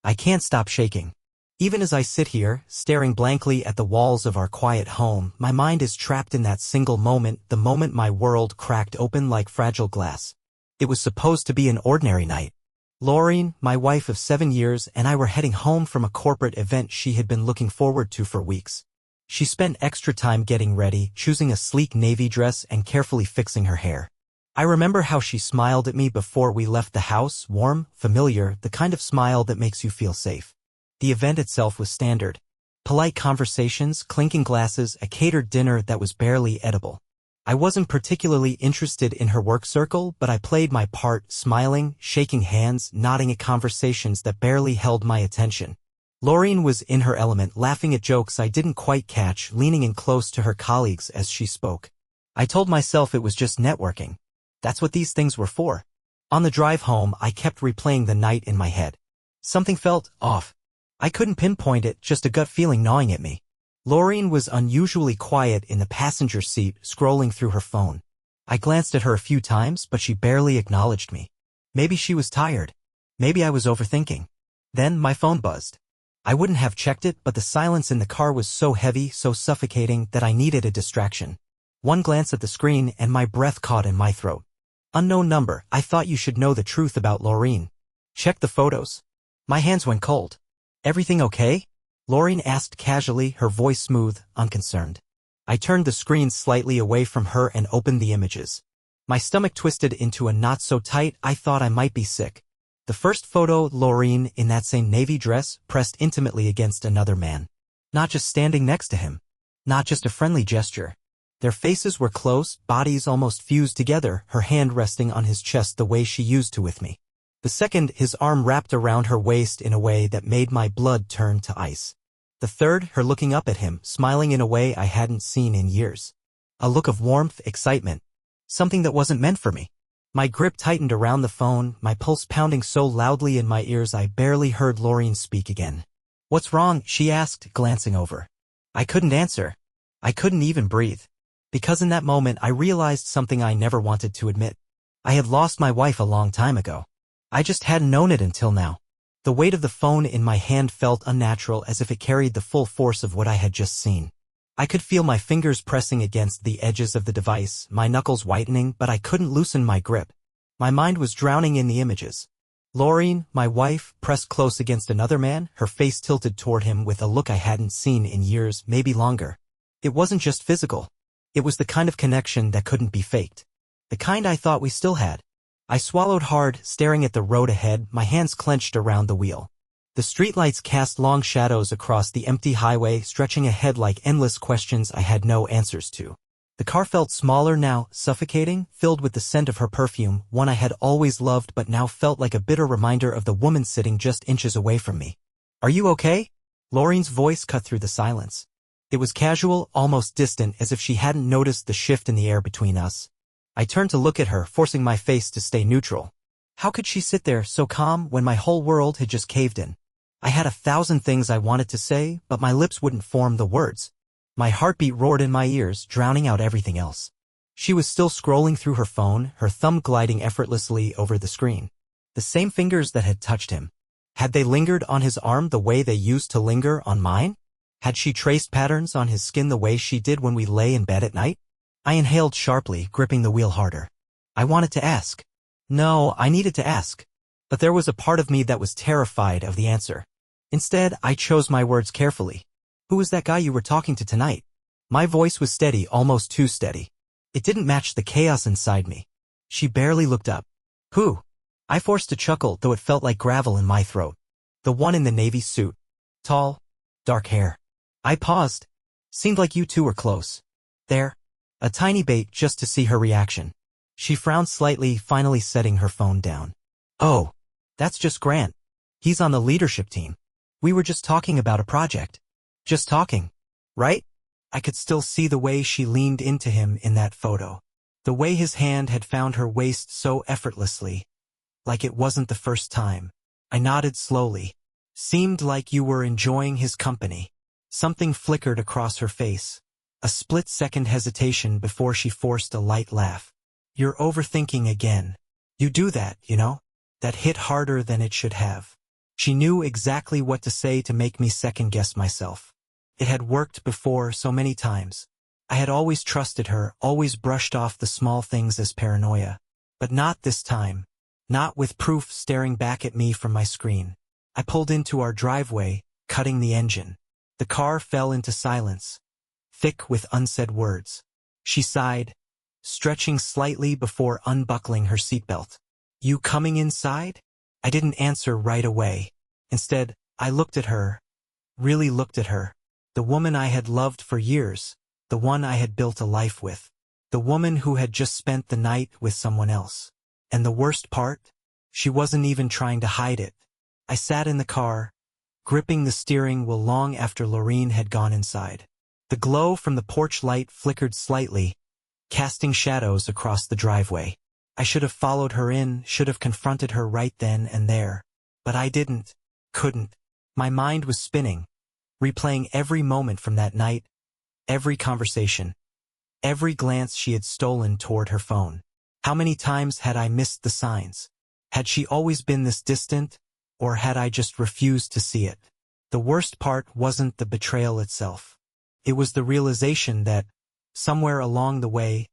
I can't stop shaking. Even as I sit here, staring blankly at the walls of our quiet home, my mind is trapped in that single moment, the moment my world cracked open like fragile glass. It was supposed to be an ordinary night. Lorene, my wife of 7 years, and I were heading home from a corporate event she had been looking forward to for weeks. She spent extra time getting ready, choosing a sleek navy dress and carefully fixing her hair. I remember how she smiled at me before we left the house, warm, familiar, the kind of smile that makes you feel safe. The event itself was standard. Polite conversations, clinking glasses, a catered dinner that was barely edible. I wasn't particularly interested in her work circle, but I played my part, smiling, shaking hands, nodding at conversations that barely held my attention. Lorene was in her element, laughing at jokes I didn't quite catch, leaning in close to her colleagues as she spoke. I told myself it was just networking. That's what these things were for. On the drive home, I kept replaying the night in my head. Something felt off. I couldn't pinpoint it, just a gut feeling gnawing at me. Lorene was unusually quiet in the passenger seat, scrolling through her phone. I glanced at her a few times, but she barely acknowledged me. Maybe she was tired. Maybe I was overthinking. Then my phone buzzed. I wouldn't have checked it, but the silence in the car was so heavy, so suffocating, that I needed a distraction. One glance at the screen and my breath caught in my throat. Unknown number. I thought you should know the truth about Lorene. Check the photos. My hands went cold. Everything okay? Lorene asked casually, her voice smooth, unconcerned. I turned the screen slightly away from her and opened the images. My stomach twisted into a knot so tight I thought I might be sick. The first photo, Lorene, in that same navy dress, pressed intimately against another man. Not just standing next to him. Not just a friendly gesture. Their faces were close, bodies almost fused together, her hand resting on his chest the way she used to with me. The second, his arm wrapped around her waist in a way that made my blood turn to ice. The third, her looking up at him, smiling in a way I hadn't seen in years. A look of warmth, excitement. Something that wasn't meant for me. My grip tightened around the phone, my pulse pounding so loudly in my ears I barely heard Lorene speak again. What's wrong? She asked, glancing over. I couldn't answer. I couldn't even breathe. Because in that moment I realized something I never wanted to admit. I had lost my wife a long time ago. I just hadn't known it until now. The weight of the phone in my hand felt unnatural, as if it carried the full force of what I had just seen. I could feel my fingers pressing against the edges of the device, my knuckles whitening, but I couldn't loosen my grip. My mind was drowning in the images. Lorene, my wife, pressed close against another man, her face tilted toward him with a look I hadn't seen in years, maybe longer. It wasn't just physical. It was the kind of connection that couldn't be faked. The kind I thought we still had. I swallowed hard, staring at the road ahead, my hands clenched around the wheel. The streetlights cast long shadows across the empty highway, stretching ahead like endless questions I had no answers to. The car felt smaller now, suffocating, filled with the scent of her perfume, one I had always loved but now felt like a bitter reminder of the woman sitting just inches away from me. Are you okay? Lorene's voice cut through the silence. It was casual, almost distant, as if she hadn't noticed the shift in the air between us. I turned to look at her, forcing my face to stay neutral. How could she sit there, so calm, when my whole world had just caved in? I had 1,000 things I wanted to say, but my lips wouldn't form the words. My heartbeat roared in my ears, drowning out everything else. She was still scrolling through her phone, her thumb gliding effortlessly over the screen. The same fingers that had touched him. Had they lingered on his arm the way they used to linger on mine? Had she traced patterns on his skin the way she did when we lay in bed at night? I inhaled sharply, gripping the wheel harder. I wanted to ask. No, I needed to ask. But there was a part of me that was terrified of the answer. Instead, I chose my words carefully. Who was that guy you were talking to tonight? My voice was steady, almost too steady. It didn't match the chaos inside me. She barely looked up. Who? I forced a chuckle, though it felt like gravel in my throat. The one in the navy suit. Tall. Dark hair. I paused. Seemed like you two were close. There. A tiny bait just to see her reaction. She frowned slightly, finally setting her phone down. Oh, that's just Grant. He's on the leadership team. We were just talking about a project. Just talking. Right? I could still see the way she leaned into him in that photo. The way his hand had found her waist so effortlessly. Like it wasn't the first time. I nodded slowly. Seemed like you were enjoying his company. Something flickered across her face. A split-second hesitation before she forced a light laugh. You're overthinking again. You do that, you know? That hit harder than it should have. She knew exactly what to say to make me second-guess myself. It had worked before so many times. I had always trusted her, always brushed off the small things as paranoia. But not this time. Not with proof staring back at me from my screen. I pulled into our driveway, cutting the engine. The car fell into silence, thick with unsaid words. She sighed, stretching slightly before unbuckling her seatbelt. "You coming inside?" I didn't answer right away. Instead, I looked at her, really looked at her. The woman I had loved for years, the one I had built a life with. The woman who had just spent the night with someone else. And the worst part? She wasn't even trying to hide it. I sat in the car, gripping the steering wheel long after Lorene had gone inside. The glow from the porch light flickered slightly, casting shadows across the driveway. I should have followed her in, should have confronted her right then and there. But I didn't, couldn't. My mind was spinning, replaying every moment from that night, every conversation, every glance she had stolen toward her phone. How many times had I missed the signs? Had she always been this distant, or had I just refused to see it? The worst part wasn't the betrayal itself. It was the realization that, somewhere along the way,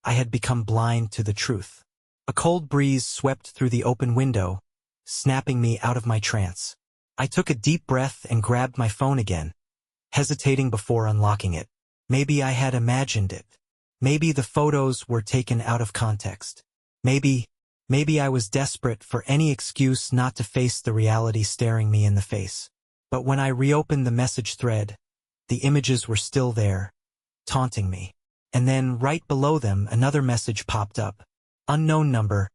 I had become blind to the truth. A cold breeze swept through the open window, snapping me out of my trance. I took a deep breath and grabbed my phone again, hesitating before unlocking it. Maybe I had imagined it. Maybe the photos were taken out of context. Maybe I was desperate for any excuse not to face the reality staring me in the face. But when I reopened the message thread, the images were still there, taunting me. And then, right below them, another message popped up. Unknown number.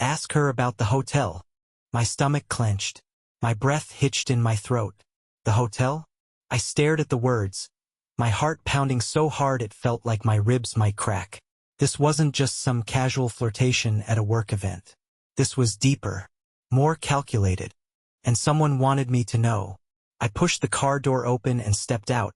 Ask her about the hotel. My stomach clenched. My breath hitched in my throat. The hotel? I stared at the words, my heart pounding so hard it felt like my ribs might crack. This wasn't just some casual flirtation at a work event. This was deeper, more calculated. And someone wanted me to know. I pushed the car door open and stepped out,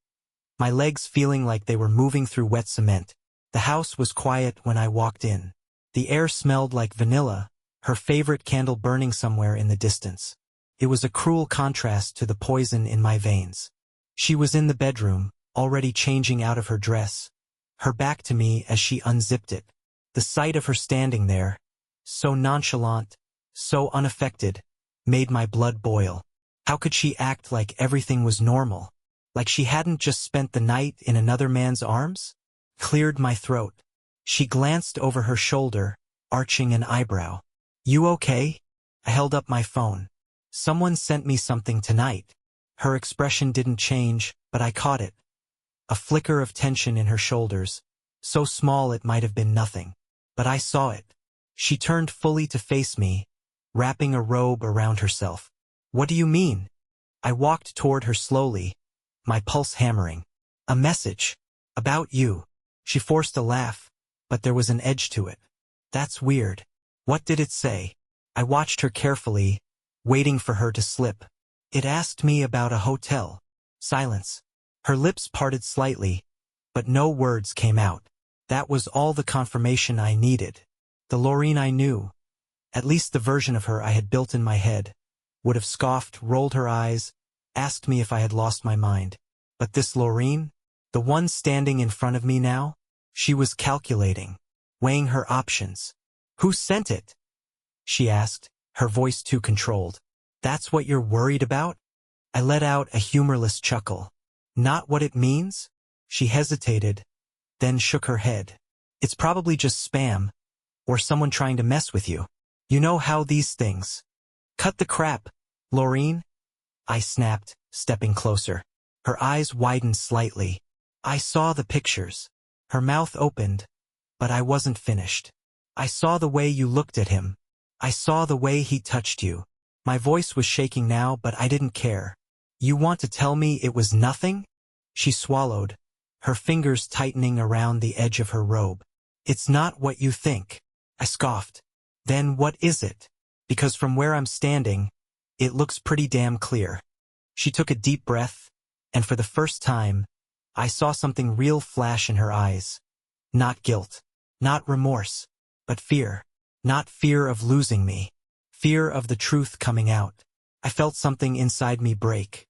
my legs feeling like they were moving through wet cement. The house was quiet when I walked in. The air smelled like vanilla, her favorite candle burning somewhere in the distance. It was a cruel contrast to the poison in my veins. She was in the bedroom, already changing out of her dress, her back to me as she unzipped it. The sight of her standing there, so nonchalant, so unaffected, made my blood boil. How could she act like everything was normal? Like she hadn't just spent the night in another man's arms? Cleared my throat. She glanced over her shoulder, arching an eyebrow. "You okay?" I held up my phone. "Someone sent me something tonight." Her expression didn't change, but I caught it. A flicker of tension in her shoulders, so small it might have been nothing. But I saw it. She turned fully to face me, wrapping a robe around herself. "What do you mean?" I walked toward her slowly, my pulse hammering. "A message. About you." She forced a laugh, but there was an edge to it. "That's weird. What did it say?" I watched her carefully, waiting for her to slip. "It asked me about a hotel." Silence. Her lips parted slightly, but no words came out. That was all the confirmation I needed. The Lorene I knew, at least the version of her I had built in my head, would have scoffed, rolled her eyes, asked me if I had lost my mind. But this Lorene, the one standing in front of me now, she was calculating, weighing her options. "Who sent it?" she asked, her voice too controlled. "That's what you're worried about?" I let out a humorless chuckle. "Not what it means?" She hesitated, then shook her head. "It's probably just spam, or someone trying to mess with you. You know how these things." "Cut the crap, Lorene," I snapped, stepping closer. Her eyes widened slightly. I saw the pictures. Her mouth opened, but I wasn't finished. "I saw the way you looked at him. I saw the way he touched you." My voice was shaking now, but I didn't care. "You want to tell me it was nothing?" She swallowed, her fingers tightening around the edge of her robe. "It's not what you think." I scoffed. "Then what is it? Because from where I'm standing, it looks pretty damn clear." She took a deep breath, and for the first time, I saw something real flash in her eyes. Not guilt, not remorse, but fear. Not fear of losing me. Fear of the truth coming out. I felt something inside me break.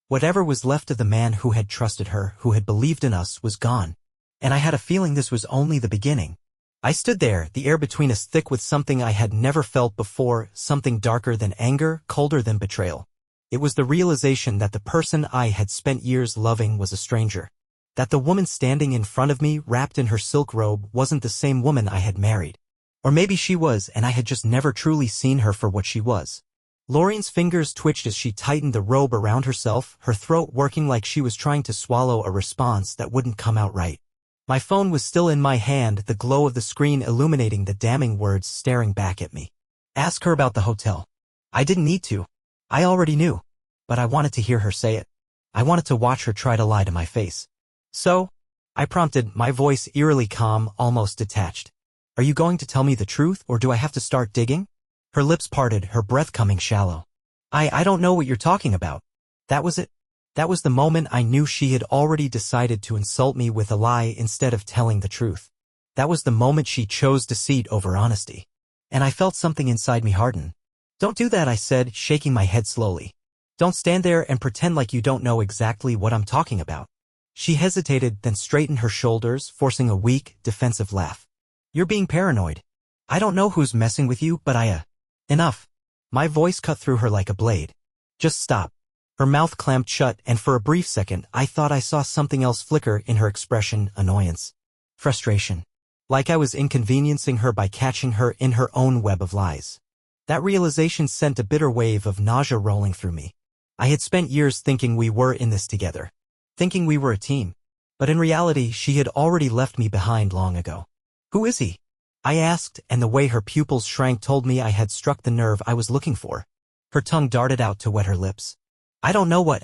Whatever was left of the man who had trusted her, who had believed in us, was gone. And I had a feeling this was only the beginning. I stood there, the air between us thick with something I had never felt before, something darker than anger, colder than betrayal. It was the realization that the person I had spent years loving was a stranger. That the woman standing in front of me, wrapped in her silk robe, wasn't the same woman I had married. Or maybe she was, and I had just never truly seen her for what she was. Lorene's fingers twitched as she tightened the robe around herself, her throat working like she was trying to swallow a response that wouldn't come out right. My phone was still in my hand, the glow of the screen illuminating the damning words staring back at me. Ask her about the hotel. I didn't need to. I already knew. But I wanted to hear her say it. I wanted to watch her try to lie to my face. So? I prompted, my voice eerily calm, almost detached. Are you going to tell me the truth, or do I have to start digging? Her lips parted, her breath coming shallow. I don't know what you're talking about. That was it. That was the moment I knew she had already decided to insult me with a lie instead of telling the truth. That was the moment she chose deceit over honesty. And I felt something inside me harden. Don't do that, I said, shaking my head slowly. Don't stand there and pretend like you don't know exactly what I'm talking about. She hesitated, then straightened her shoulders, forcing a weak, defensive laugh. You're being paranoid. I don't know who's messing with you, but Enough. My voice cut through her like a blade. Just stop. Her mouth clamped shut, and for a brief second, I thought I saw something else flicker in her expression, annoyance. Frustration. Like I was inconveniencing her by catching her in her own web of lies. That realization sent a bitter wave of nausea rolling through me. I had spent years thinking we were in this together. Thinking we were a team. But in reality, she had already left me behind long ago. Who is he? I asked, and the way her pupils shrank told me I had struck the nerve I was looking for. Her tongue darted out to wet her lips. I don't know what.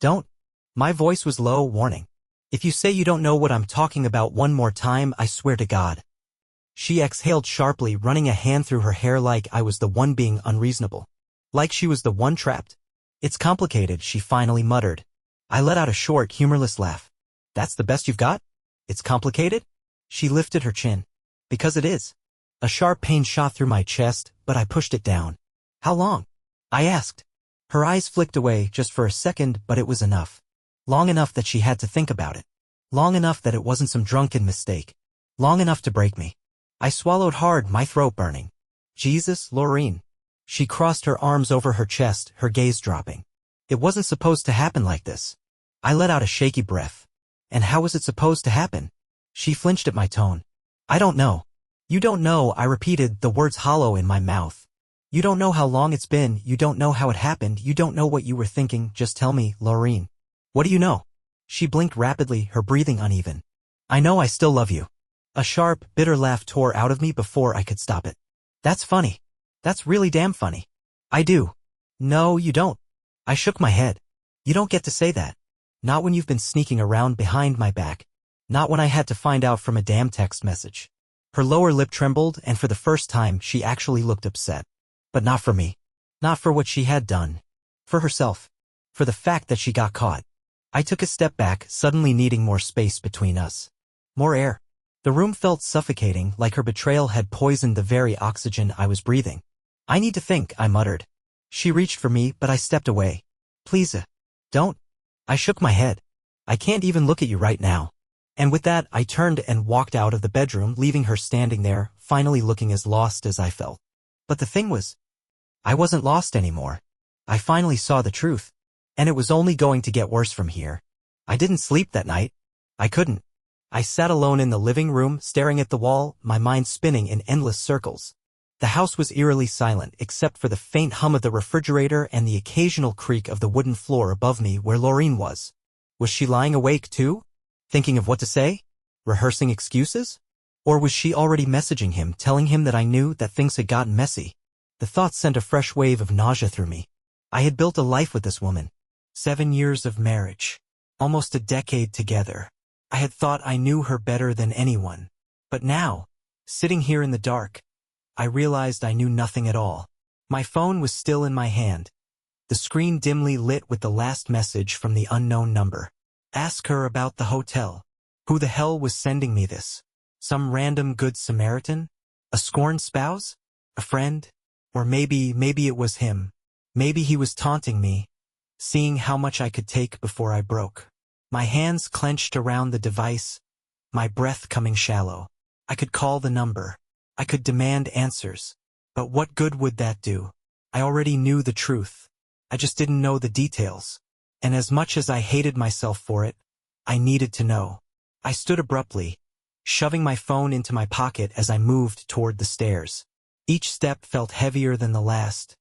Don't. My voice was low, warning. If you say you don't know what I'm talking about one more time, I swear to God. She exhaled sharply, running a hand through her hair like I was the one being unreasonable. Like she was the one trapped. It's complicated, she finally muttered. I let out a short, humorless laugh. That's the best you've got? It's complicated? She lifted her chin. Because it is. A sharp pain shot through my chest, but I pushed it down. How long? I asked. Her eyes flicked away just for a second, but it was enough. Long enough that she had to think about it. Long enough that it wasn't some drunken mistake. Long enough to break me. I swallowed hard, my throat burning. Jesus, Lorene. She crossed her arms over her chest, her gaze dropping. It wasn't supposed to happen like this. I let out a shaky breath. And how was it supposed to happen? She flinched at my tone. I don't know. You don't know, I repeated, the words hollow in my mouth. You don't know how long it's been, you don't know how it happened, you don't know what you were thinking, just tell me, Lorene. What do you know? She blinked rapidly, her breathing uneven. I know I still love you. A sharp, bitter laugh tore out of me before I could stop it. That's funny. That's really damn funny. I do. No, you don't. I shook my head. You don't get to say that. Not when you've been sneaking around behind my back. Not when I had to find out from a damn text message. Her lower lip trembled, and for the first time she actually looked upset. But not for me. Not for what she had done. For herself. For the fact that she got caught. I took a step back, suddenly needing more space between us. More air. The room felt suffocating, like her betrayal had poisoned the very oxygen I was breathing. I need to think, I muttered. She reached for me, but I stepped away. Please, don't. I shook my head. I can't even look at you right now. And with that, I turned and walked out of the bedroom, leaving her standing there, finally looking as lost as I felt. But the thing was, I wasn't lost anymore. I finally saw the truth. And it was only going to get worse from here. I didn't sleep that night. I couldn't. I sat alone in the living room, staring at the wall, my mind spinning in endless circles. The house was eerily silent, except for the faint hum of the refrigerator and the occasional creak of the wooden floor above me where Lorene was. Was she lying awake too? Thinking of what to say? Rehearsing excuses? Or was she already messaging him, telling him that I knew that things had gotten messy? The thought sent a fresh wave of nausea through me. I had built a life with this woman. 7 years of marriage. Almost a decade together. I had thought I knew her better than anyone. But now, sitting here in the dark, I realized I knew nothing at all. My phone was still in my hand. The screen dimly lit with the last message from the unknown number. Ask her about the hotel. Who the hell was sending me this? Some random good Samaritan? A scorned spouse? A friend? Or maybe it was him. Maybe he was taunting me, seeing how much I could take before I broke. My hands clenched around the device, my breath coming shallow. I could call the number. I could demand answers. But what good would that do? I already knew the truth. I just didn't know the details. And as much as I hated myself for it, I needed to know. I stood abruptly, shoving my phone into my pocket as I moved toward the stairs. Each step felt heavier than the last,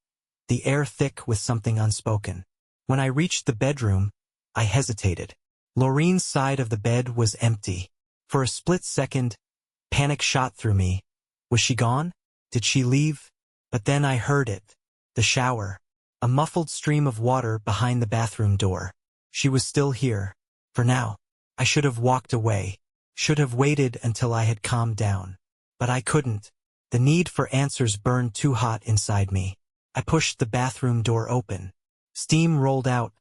the air thick with something unspoken. When I reached the bedroom, I hesitated. Lorene's side of the bed was empty. For a split second, panic shot through me. Was she gone? Did she leave? But then I heard it. The shower. A muffled stream of water behind the bathroom door. She was still here. For now. I should have walked away. Should have waited until I had calmed down. But I couldn't. The need for answers burned too hot inside me. I pushed the bathroom door open. Steam rolled out,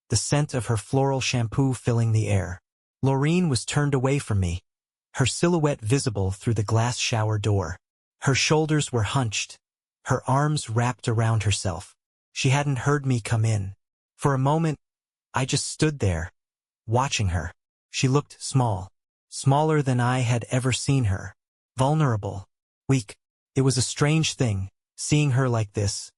the scent of her floral shampoo filling the air. Lorene was turned away from me, her silhouette visible through the glass shower door. Her shoulders were hunched, her arms wrapped around herself. She hadn't heard me come in. For a moment, I just stood there, watching her. She looked small, smaller than I had ever seen her. Vulnerable, weak. It was a strange thing, seeing her like this.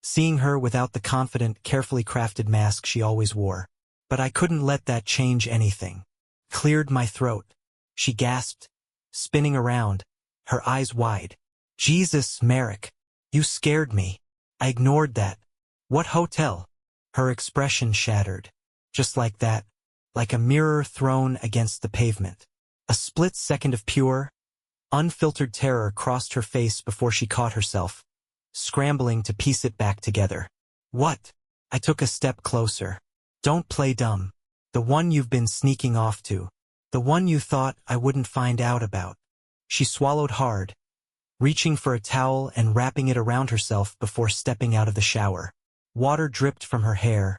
Seeing her without the confident, carefully crafted mask she always wore. But I couldn't let that change anything. Cleared my throat. She gasped, spinning around, her eyes wide. Jesus, Merrick, you scared me. I ignored that. What hotel? Her expression shattered. Just like that, like a mirror thrown against the pavement. A split second of pure, unfiltered terror crossed her face before she caught herself, scrambling to piece it back together. What? I took a step closer. Don't play dumb. The one you've been sneaking off to. The one you thought I wouldn't find out about. She swallowed hard, reaching for a towel and wrapping it around herself before stepping out of the shower. Water dripped from her hair,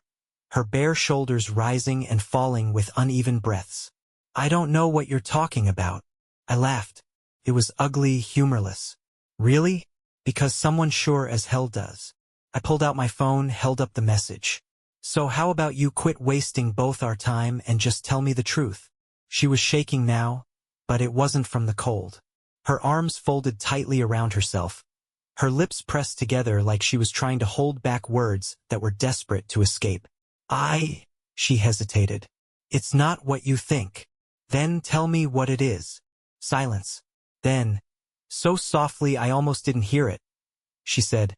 her bare shoulders rising and falling with uneven breaths. I don't know what you're talking about. I laughed. It was ugly, humorless. Really? Because someone sure as hell does. I pulled out my phone, held up the message. So how about you quit wasting both our time and just tell me the truth? She was shaking now, but it wasn't from the cold. Her arms folded tightly around herself, her lips pressed together like she was trying to hold back words that were desperate to escape. She hesitated. It's not what you think. Then tell me what it is. Silence. Then, so softly I almost didn't hear it, she said,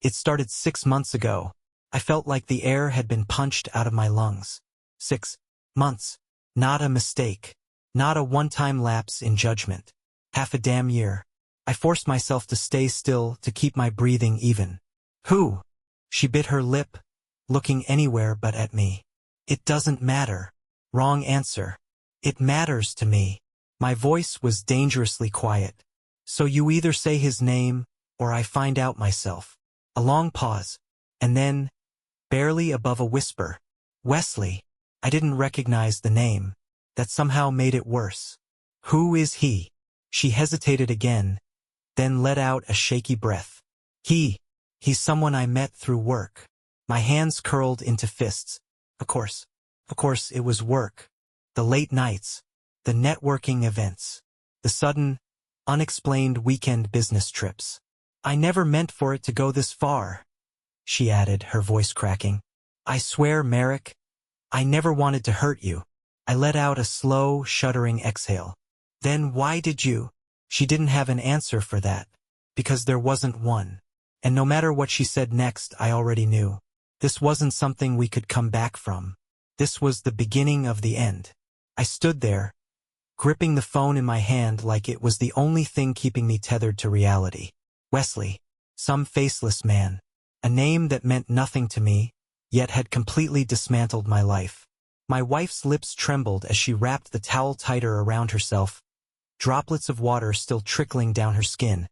it started 6 months ago. I felt like the air had been punched out of my lungs. 6 months. Not a mistake. Not a one-time lapse in judgment. Half a damn year. I forced myself to stay still, to keep my breathing even. Who? She bit her lip, looking anywhere but at me. It doesn't matter. Wrong answer. It matters to me. My voice was dangerously quiet. So you either say his name, or I find out myself. A long pause. And then, barely above a whisper, Wesley. I didn't recognize the name. That somehow made it worse. Who is he? She hesitated again, then let out a shaky breath. He's someone I met through work. My hands curled into fists. Of course it was work. The late nights, the networking events, the sudden, unexplained weekend business trips. I never meant for it to go this far, she added, her voice cracking. I swear, Merrick, I never wanted to hurt you. I let out a slow, shuddering exhale. Then why did you? She didn't have an answer for that, because there wasn't one. And no matter what she said next, I already knew. This wasn't something we could come back from. This was the beginning of the end. I stood there, gripping the phone in my hand like it was the only thing keeping me tethered to reality. Wesley, some faceless man. A name that meant nothing to me, yet had completely dismantled my life. My wife's lips trembled as she wrapped the towel tighter around herself, droplets of water still trickling down her skin,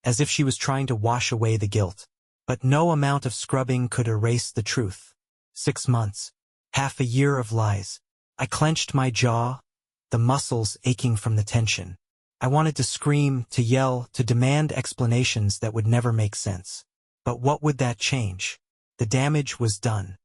as if she was trying to wash away the guilt. But no amount of scrubbing could erase the truth. 6 months. Half a year of lies. I clenched my jaw, the muscles aching from the tension. I wanted to scream, to yell, to demand explanations that would never make sense. But what would that change? The damage was done.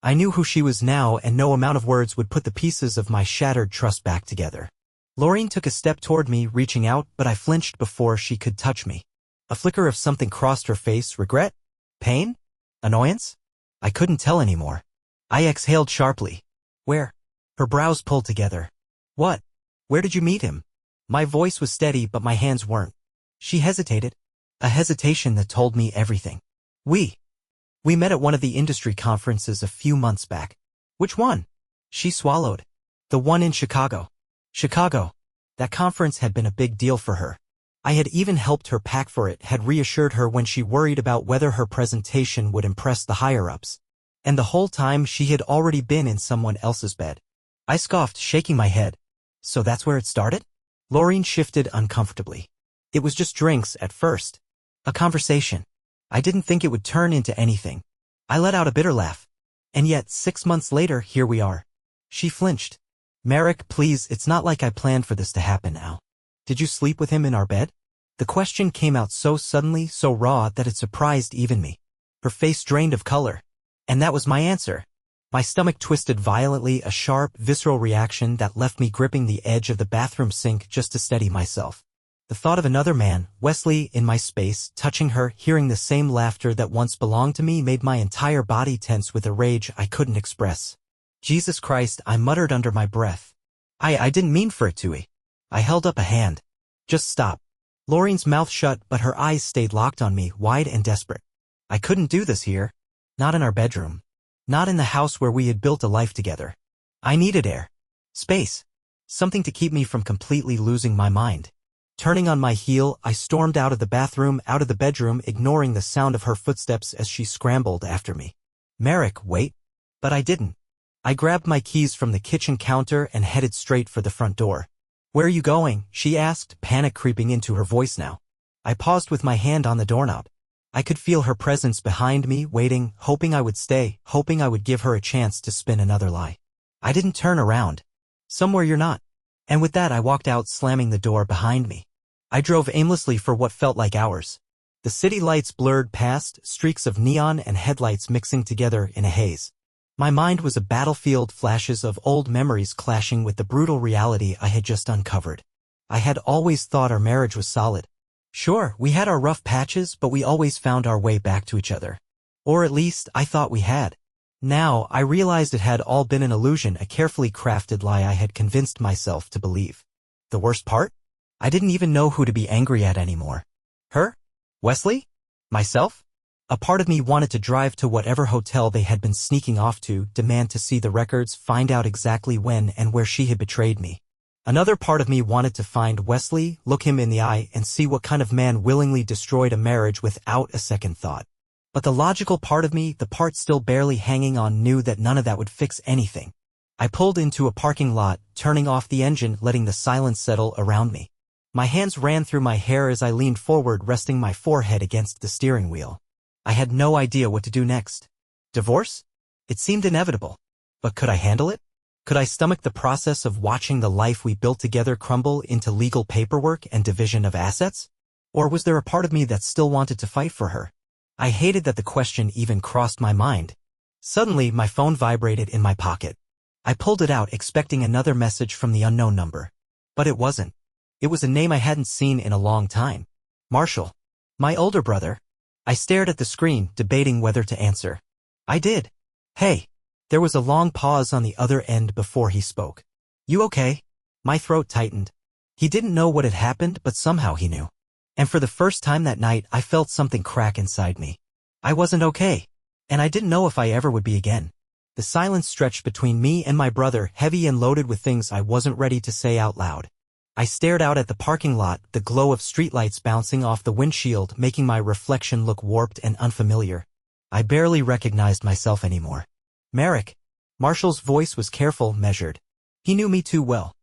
I knew who she was now, and no amount of words would put the pieces of my shattered trust back together. Lorene took a step toward me, reaching out, but I flinched before she could touch me. A flicker of something crossed her face. Regret? Pain? Annoyance? I couldn't tell anymore. I exhaled sharply. Where? Her brows pulled together. What? Where did you meet him? My voice was steady, but my hands weren't. She hesitated. A hesitation that told me everything. We met at one of the industry conferences a few months back. Which one? She swallowed. The one in Chicago. Chicago. That conference had been a big deal for her. I had even helped her pack for it, had reassured her when she worried about whether her presentation would impress the higher-ups. And the whole time she had already been in someone else's bed. I scoffed, shaking my head. So that's where it started? Lorene shifted uncomfortably. It was just drinks at first. A conversation. I didn't think it would turn into anything. I let out a bitter laugh. And yet, 6 months later, here we are. She flinched. Merrick, please, it's not like I planned for this to happen now. Did you sleep with him in our bed? The question came out so suddenly, so raw, that it surprised even me. Her face drained of color. And that was my answer. My stomach twisted violently, a sharp, visceral reaction that left me gripping the edge of the bathroom sink just to steady myself. The thought of another man, Wesley, in my space, touching her, hearing the same laughter that once belonged to me made my entire body tense with a rage I couldn't express. Jesus Christ, I muttered under my breath. I didn't mean for it to. I held up a hand. Just stop. Lorene's mouth shut, but her eyes stayed locked on me, wide and desperate. I couldn't do this here. Not in our bedroom. Not in the house where we had built a life together. I needed air. Space. Something to keep me from completely losing my mind. Turning on my heel, I stormed out of the bathroom, out of the bedroom, ignoring the sound of her footsteps as she scrambled after me. Merrick, wait. But I didn't. I grabbed my keys from the kitchen counter and headed straight for the front door. Where are you going? She asked, panic creeping into her voice now. I paused with my hand on the doorknob. I could feel her presence behind me, waiting, hoping I would stay, hoping I would give her a chance to spin another lie. I didn't turn around. Somewhere you're not. And with that I walked out, slamming the door behind me. I drove aimlessly for what felt like hours. The city lights blurred past, streaks of neon and headlights mixing together in a haze. My mind was a battlefield, flashes of old memories clashing with the brutal reality I had just uncovered. I had always thought our marriage was solid. Sure, we had our rough patches, but we always found our way back to each other. Or at least, I thought we had. Now, I realized it had all been an illusion, a carefully crafted lie I had convinced myself to believe. The worst part? I didn't even know who to be angry at anymore. Her? Wesley? Myself? A part of me wanted to drive to whatever hotel they had been sneaking off to, demand to see the records, find out exactly when and where she had betrayed me. Another part of me wanted to find Wesley, look him in the eye, and see what kind of man willingly destroyed a marriage without a second thought. But the logical part of me, the part still barely hanging on, knew that none of that would fix anything. I pulled into a parking lot, turning off the engine, letting the silence settle around me. My hands ran through my hair as I leaned forward, resting my forehead against the steering wheel. I had no idea what to do next. Divorce? It seemed inevitable. But could I handle it? Could I stomach the process of watching the life we built together crumble into legal paperwork and division of assets? Or was there a part of me that still wanted to fight for her? I hated that the question even crossed my mind. Suddenly, my phone vibrated in my pocket. I pulled it out, expecting another message from the unknown number. But it wasn't. It was a name I hadn't seen in a long time. Marshall. My older brother. I stared at the screen, debating whether to answer. I did. Hey. There was a long pause on the other end before he spoke. You okay? My throat tightened. He didn't know what had happened, but somehow he knew. And for the first time that night, I felt something crack inside me. I wasn't okay. And I didn't know if I ever would be again. The silence stretched between me and my brother, heavy and loaded with things I wasn't ready to say out loud. I stared out at the parking lot, the glow of streetlights bouncing off the windshield, making my reflection look warped and unfamiliar. I barely recognized myself anymore. Merrick. Marshall's voice was careful, measured. He knew me too well.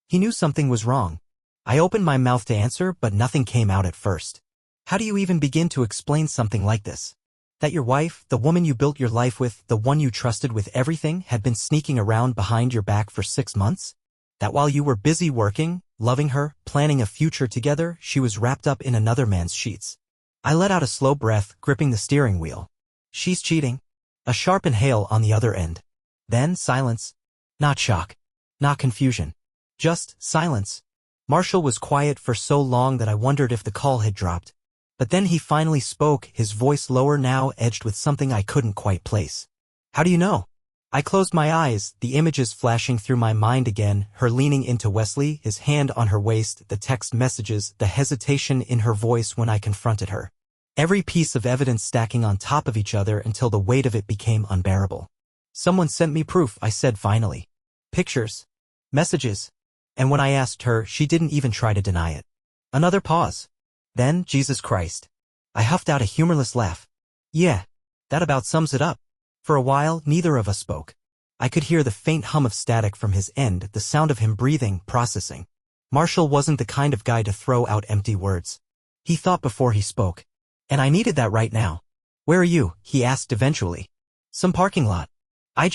He knew something was wrong. I opened my mouth to answer, but nothing came out at first. How do you even begin to explain something like this? That your wife, the woman you built your life with, the one you trusted with everything, had been sneaking around behind your back for 6 months? That while you were busy working, loving her, planning a future together, she was wrapped up in another man's sheets? I let out a slow breath, gripping the steering wheel. She's cheating. A sharp inhale on the other end. Then silence. Not shock. Not confusion. Just silence. Marshall was quiet for so long that I wondered if the call had dropped. But then he finally spoke, his voice lower now, edged with something I couldn't quite place. How do you know? I closed my eyes, the images flashing through my mind again, her leaning into Wesley, his hand on her waist, the text messages, the hesitation in her voice when I confronted her. Every piece of evidence stacking on top of each other until the weight of it became unbearable. Someone sent me proof, I said finally. Pictures. Messages. And when I asked her, she didn't even try to deny it. Another pause. Then, Jesus Christ. I huffed out a humorless laugh. Yeah, that about sums it up. For a while, neither of us spoke. I could hear the faint hum of static from his end, the sound of him breathing, processing. Marshall wasn't the kind of guy to throw out empty words. He thought before he spoke. And I needed that right now. Where are you? He asked eventually. Some parking lot. I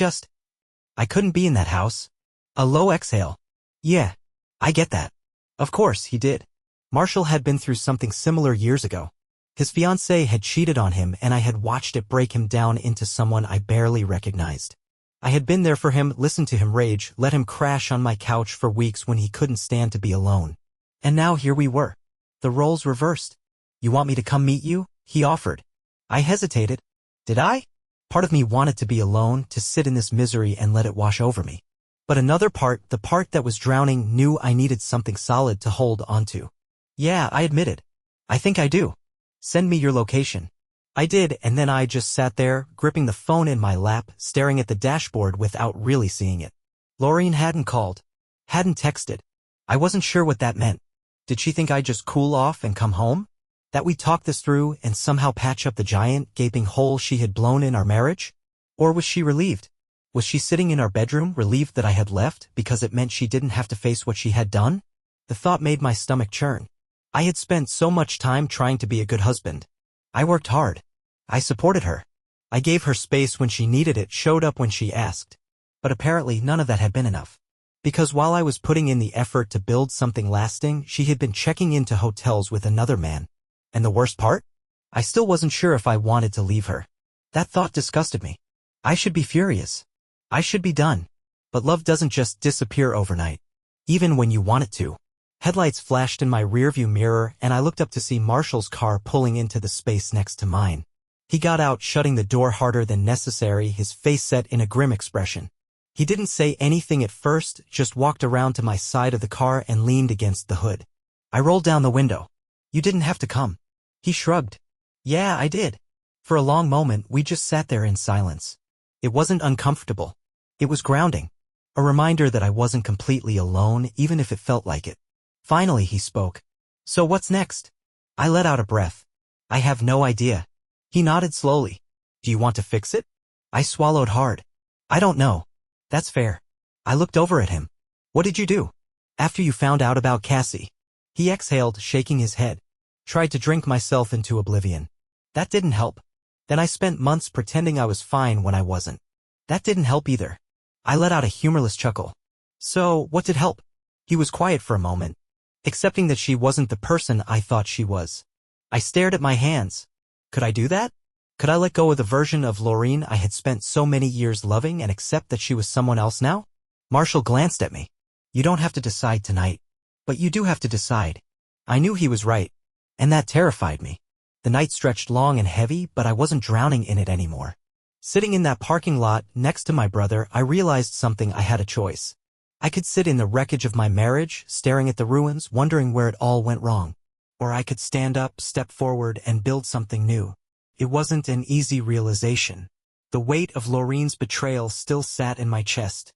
couldn't be in that house. A low exhale. Yeah, I get that. Of course, he did. Marshall had been through something similar years ago. His fiancée had cheated on him and I had watched it break him down into someone I barely recognized. I had been there for him, listened to him rage, let him crash on my couch for weeks when he couldn't stand to be alone. And now here we were. The roles reversed. You want me to come meet you? He offered. I hesitated. Did I? Part of me wanted to be alone, to sit in this misery and let it wash over me. But another part, the part that was drowning, knew I needed something solid to hold onto. Yeah, I admitted. I think I do. Send me your location. I did, and then I just sat there, gripping the phone in my lap, staring at the dashboard without really seeing it. Lorene hadn't called. Hadn't texted. I wasn't sure what that meant. Did she think I'd just cool off and come home? That we'd talk this through and somehow patch up the giant, gaping hole she had blown in our marriage? Or was she relieved? Was she sitting in our bedroom, relieved that I had left, because it meant she didn't have to face what she had done? The thought made my stomach churn. I had spent so much time trying to be a good husband. I worked hard. I supported her. I gave her space when she needed it, showed up when she asked. But apparently none of that had been enough. Because while I was putting in the effort to build something lasting, she had been checking into hotels with another man. And the worst part? I still wasn't sure if I wanted to leave her. That thought disgusted me. I should be furious. I should be done. But love doesn't just disappear overnight. Even when you want it to. Headlights flashed in my rearview mirror and I looked up to see Marshall's car pulling into the space next to mine. He got out, shutting the door harder than necessary, his face set in a grim expression. He didn't say anything at first, just walked around to my side of the car and leaned against the hood. I rolled down the window. You didn't have to come. He shrugged. Yeah, I did. For a long moment, we just sat there in silence. It wasn't uncomfortable. It was grounding. A reminder that I wasn't completely alone, even if it felt like it. Finally, he spoke. So what's next? I let out a breath. I have no idea. He nodded slowly. Do you want to fix it? I swallowed hard. I don't know. That's fair. I looked over at him. What did you do? After you found out about Cassie? He exhaled, shaking his head. Tried to drink myself into oblivion. That didn't help. Then I spent months pretending I was fine when I wasn't. That didn't help either. I let out a humorless chuckle. So, what did help? He was quiet for a moment. Accepting that she wasn't the person I thought she was. I stared at my hands. Could I do that? Could I let go of the version of Lorene I had spent so many years loving and accept that she was someone else now? Marshall glanced at me. You don't have to decide tonight. But you do have to decide. I knew he was right. And that terrified me. The night stretched long and heavy, but I wasn't drowning in it anymore. Sitting in that parking lot next to my brother, I realized something. I had a choice. I could sit in the wreckage of my marriage, staring at the ruins, wondering where it all went wrong. Or I could stand up, step forward, and build something new. It wasn't an easy realization. The weight of Lorene's betrayal still sat in my chest,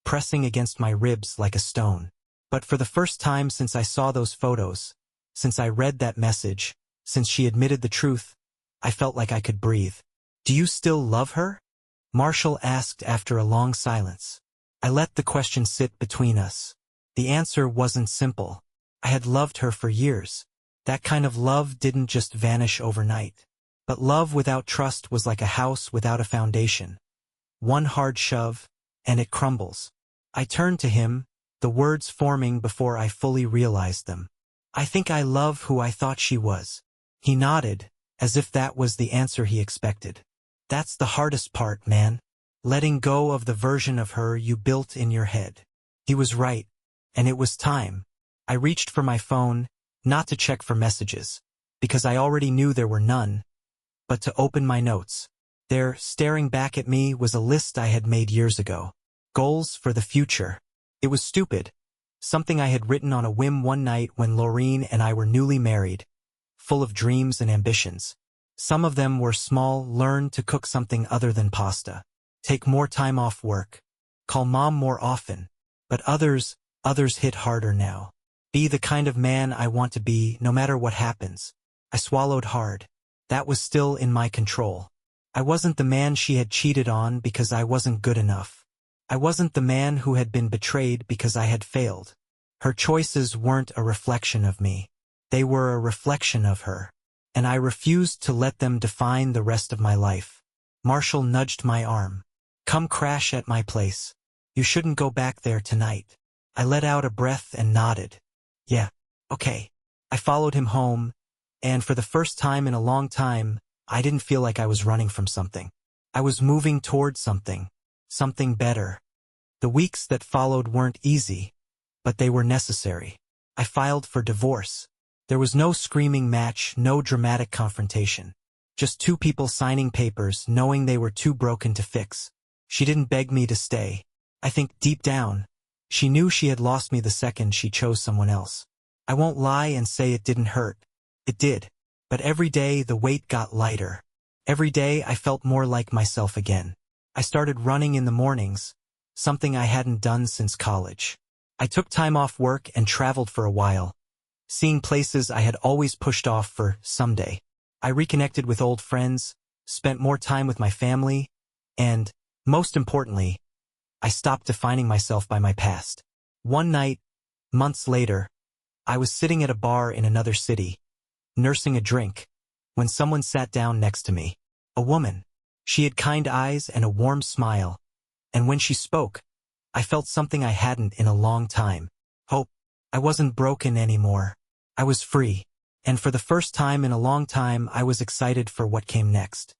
pressing against my ribs like a stone. But for the first time since I saw those photos, since I read that message, since she admitted the truth, I felt like I could breathe. Do you still love her? Marshall asked after a long silence. I let the question sit between us. The answer wasn't simple. I had loved her for years. That kind of love didn't just vanish overnight. But love without trust was like a house without a foundation. One hard shove, and it crumbles. I turned to him, the words forming before I fully realized them. I think I love who I thought she was. He nodded, as if that was the answer he expected. That's the hardest part, man. Letting go of the version of her you built in your head. He was right, and it was time. I reached for my phone, not to check for messages, because I already knew there were none, but to open my notes. There, staring back at me, was a list I had made years ago. Goals for the future. It was stupid. Something I had written on a whim one night when Lorene and I were newly married, full of dreams and ambitions. Some of them were small: learn to cook something other than pasta, take more time off work, call mom more often. But others hit harder now. Be the kind of man I want to be, no matter what happens. I swallowed hard. That was still in my control. I wasn't the man she had cheated on because I wasn't good enough. I wasn't the man who had been betrayed because I had failed. Her choices weren't a reflection of me. They were a reflection of her. And I refused to let them define the rest of my life. Marshall nudged my arm. Come crash at my place. You shouldn't go back there tonight. I let out a breath and nodded. Yeah, okay. I followed him home, and for the first time in a long time, I didn't feel like I was running from something. I was moving toward something better. The weeks that followed weren't easy, but they were necessary. I filed for divorce. There was no screaming match, no dramatic confrontation. Just two people signing papers, knowing they were too broken to fix. She didn't beg me to stay. I think deep down, she knew she had lost me the second she chose someone else. I won't lie and say it didn't hurt. It did. But every day the weight got lighter. Every day I felt more like myself again. I started running in the mornings, something I hadn't done since college. I took time off work and traveled for a while, seeing places I had always pushed off for someday. I reconnected with old friends, spent more time with my family, and, most importantly, I stopped defining myself by my past. One night, months later, I was sitting at a bar in another city, nursing a drink, when someone sat down next to me. A woman. She had kind eyes and a warm smile, and when she spoke, I felt something I hadn't in a long time. Hope. I wasn't broken anymore. I was free, and for the first time in a long time I was excited for what came next.